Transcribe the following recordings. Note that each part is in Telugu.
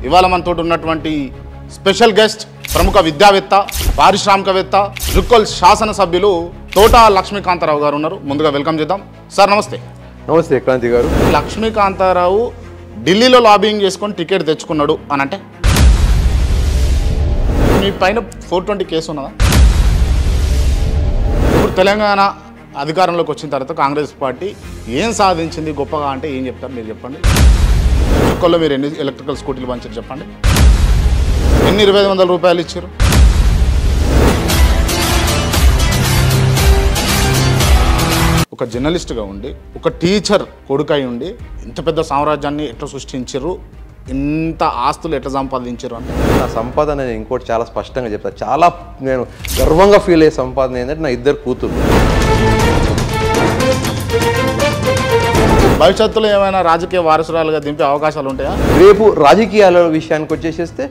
ఇవాళ మనతో ఉన్నటువంటి స్పెషల్ గెస్ట్ ప్రముఖ విద్యావేత్త పారిశ్రామికవేత్త జుక్కల్ శాసనసభ్యులు తోట లక్ష్మీకాంతారావు గారు ఉన్నారు. ముందుగా వెల్కమ్ చేద్దాం. సార్ నమస్తే. నమస్తే క్రాంతి గారు. లక్ష్మీకాంతారావు ఢిల్లీలో లాబింగ్ చేసుకొని టికెట్ తెచ్చుకున్నాడు అని అంటే మీ పైన 420 కేసు ఉన్నదా? ఇప్పుడు తెలంగాణ అధికారంలోకి వచ్చిన తర్వాత కాంగ్రెస్ పార్టీ ఏం సాధించింది గొప్పగా అంటే ఏం చెప్తారు మీరు చెప్పండి. చుక్కల్లో మీరు ఎన్ని ఎలక్ట్రికల్ స్కూటీలు పంచారు చెప్పండి, ఎన్ని 2500 రూపాయలు ఇచ్చారు? ఒక జర్నలిస్ట్గా ఉండి ఒక టీచర్ కొడుకై ఉండి ఇంత పెద్ద సామ్రాజ్యాన్ని ఎట్లా సృష్టించారు, ఇంత ఆస్తులు ఎట్లా సంపాదించారు అంటే నా సంపాదన నేను ఇంకోటి చాలా స్పష్టంగా చెప్తాను. చాలా నేను గర్వంగా ఫీల్ అయ్యే సంపాదన ఏంటంటే నా 2 కూతుర్లు. భవిష్యత్తులో ఏమైనా రాజకీయ వారసురాలుగా దింపే అవకాశాలు ఉంటాయా? రేపు రాజకీయాల విషయానికి వచ్చేసేస్తే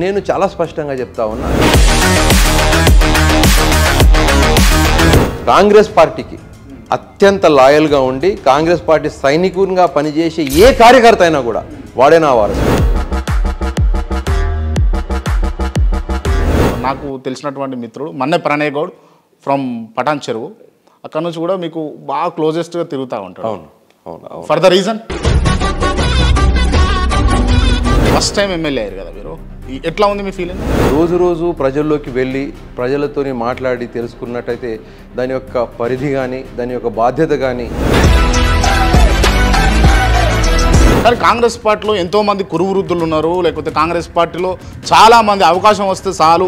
నేను చాలా స్పష్టంగా చెప్తా ఉన్నా, కాంగ్రెస్ పార్టీకి అత్యంత లాయల్గా ఉండి కాంగ్రెస్ పార్టీ సైనికునిగా పనిచేసే ఏ కార్యకర్త అయినా కూడా వాడే నా వారసు. నాకు తెలిసినటువంటి మిత్రుడు మన్నే ప్రణయ్ గౌడ్ ఫ్రమ్ పటాన్ చెరువు, అక్కడ నుంచి కూడా మీకు బాగా క్లోజెస్ట్గా తిరుగుతూ ఉంటాడు. అవును అవును. For the reason first time MLA అయ్యారు కదా మీరు, ఎట్లా ఉంది మీ ఫీలింగ్? రోజు రోజు ప్రజల్లోకి వెళ్ళి ప్రజలతో మాట్లాడి తెలుసుకున్నట్టయితే దాని యొక్క పరిధి కానీ దాని యొక్క బాధ్యత కానీ. కానీ కాంగ్రెస్ పార్టీలో ఎంతోమంది కురువు వృద్ధులు ఉన్నారు, లేకపోతే కాంగ్రెస్ పార్టీలో చాలామంది అవకాశం వస్తే చాలు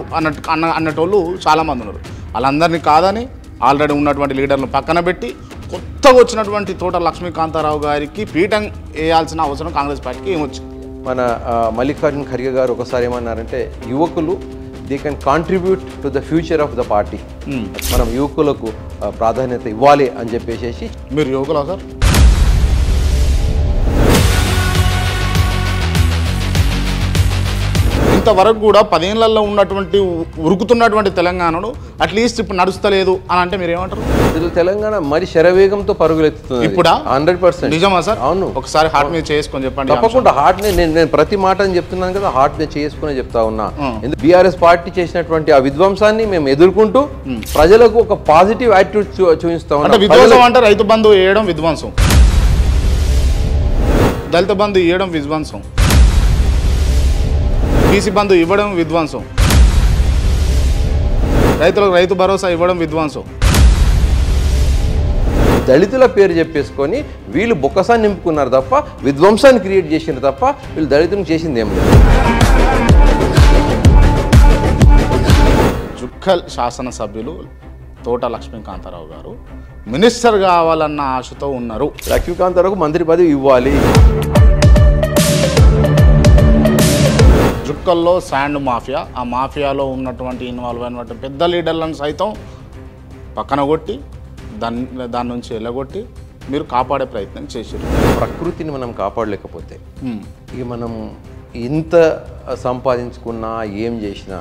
అన్నటోళ్ళు చాలామంది ఉన్నారు. వాళ్ళందరినీ కాదని ఆల్రెడీ ఉన్నటువంటి లీడర్లను పక్కన పెట్టి కొత్తగా వచ్చినటువంటి తోట లక్ష్మీకాంతారావు గారికి పీఠం వేయాల్సిన అవసరం కాంగ్రెస్ పార్టీకి ఏమొచ్చింది? మన మల్లికార్జున్ ఖర్గే గారు ఒకసారి ఏమన్నారంటే, యువకులు they can contribute to the future of the party. మనం యువకులకు ప్రాధాన్యత ఇవ్వాలి అని చెప్పేసి. మీరు యువకులా సార్? ఇంతవరకు కూడా 10 ఏళ్లలో ఉన్నటువంటి ఉరుకుతున్నటువంటి తెలంగాణను అట్లీస్ట్ ఇప్పుడు నడుస్తలేదు అని అంటే మీరు ఏమంటారు? తెలంగాణ మరి శరవేగంతో పరుగులెత్తుతుంది ఇప్పుడా? 100%. నిజమా సార్? అవును. ఒకసారి హార్ట్ మీద చేసుకొని చెప్పండి. తప్పకుండా హార్ట్ నేను ప్రతి మాట అని చెప్తున్నాను కదా, హార్ట్ మీద చేసుకునే చెప్తా ఉన్నా. ఎందుకు బీఆర్ఎస్ పార్టీ చేసినటువంటి ఆ విధ్వంసాన్ని మేము ఎదుర్కొంటూ ప్రజలకు ఒక పాజిటివ్ యాటిట్యూడ్ చూపిస్తా ఉన్నాం. అంటే విధ్వంసం అంటే రైతు బంధు వేయడం విధ్వంసం, దళిత బంధు ఇవ్వడం విధ్వంసం, బీసీ బంధు ఇవ్వడం విధ్వంసం, రైతులకు రైతు భరోసా ఇవ్వడం విధ్వంసం. దళితుల పేరు చెప్పేసుకొని వీళ్ళు బొక్కసాన్ని నింపుకున్నారు తప్ప విధ్వంసాన్ని క్రియేట్ చేసినారు తప్ప వీళ్ళు దళితులకు చేసింది ఏం లేదు. జుక్కల్ శాసనసభ్యులు తోట లక్ష్మీకాంతారావు గారు మినిస్టర్ కావాలన్న ఆశతో ఉన్నారు. లక్ష్మీకాంతారావుకు మంత్రి పదవి ఇవ్వాలి. జుక్కల్లో శాండ్ మాఫియా, ఆ మాఫియాలో ఉన్నటువంటి ఇన్వాల్వ్ అయినటువంటి పెద్ద లీడర్లను సైతం పక్కన కొట్టి దాని నుంచి వెళ్ళగొట్టి మీరు కాపాడే ప్రయత్నం చేశారు. ప్రకృతిని మనం కాపాడలేకపోతే ఇక మనం ఎంత సంపాదించుకున్నా ఏం చేసినా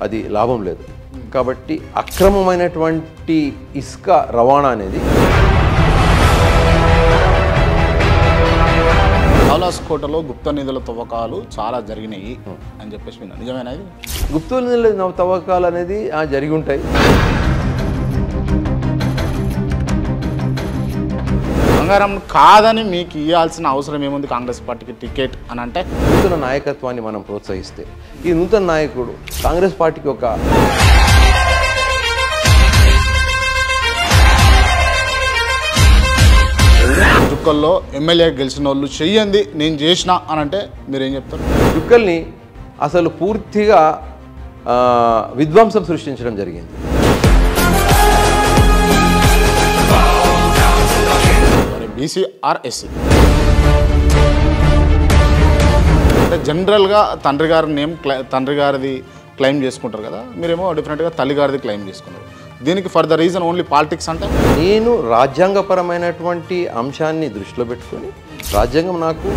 అది లాభం లేదు. కాబట్టి అక్రమమైనటువంటి ఇసుక రవాణా అనేది కోటలో గుప్త నిధుల తవ్వకాలు చాలా జరిగినాయి అని చెప్పేసి విన్నా, నిజమేనా ఇది? గుప్త నిధుల తవ్వకాలు అనేది జరిగి ఉంటాయి. బంగారం కాదని మీకు ఇవ్వాల్సిన అవసరం ఏముంది కాంగ్రెస్ పార్టీకి టికెట్ అని అంటే? నూతన నాయకత్వాన్ని మనం ప్రోత్సహిస్తే ఈ నూతన నాయకుడు కాంగ్రెస్ పార్టీకి ఒక జుక్కల్లో ఎమ్మెల్యే గెలిచిన వాళ్ళు చెయ్యండి నేను చేసిన అని అంటే మీరేం చెప్తారు? జుక్కల్ని అసలు పూర్తిగా విధ్వంసం సృష్టించడం జరిగింది. బీసీ ఆర్ ఎస్సీ అంటే జనరల్గా తండ్రి గారిది క్లెయిమ్ చేసుకుంటారు కదా, మీరేమో డిఫరెంట్గా తల్లి గారిది క్లెయిమ్ చేసుకున్నారు. దీనికి for the reason only politics అంటే? నేను రాజ్యాంగపరమైనటువంటి అంశాన్ని దృష్టిలో పెట్టుకొని రాజ్యాంగం నాకు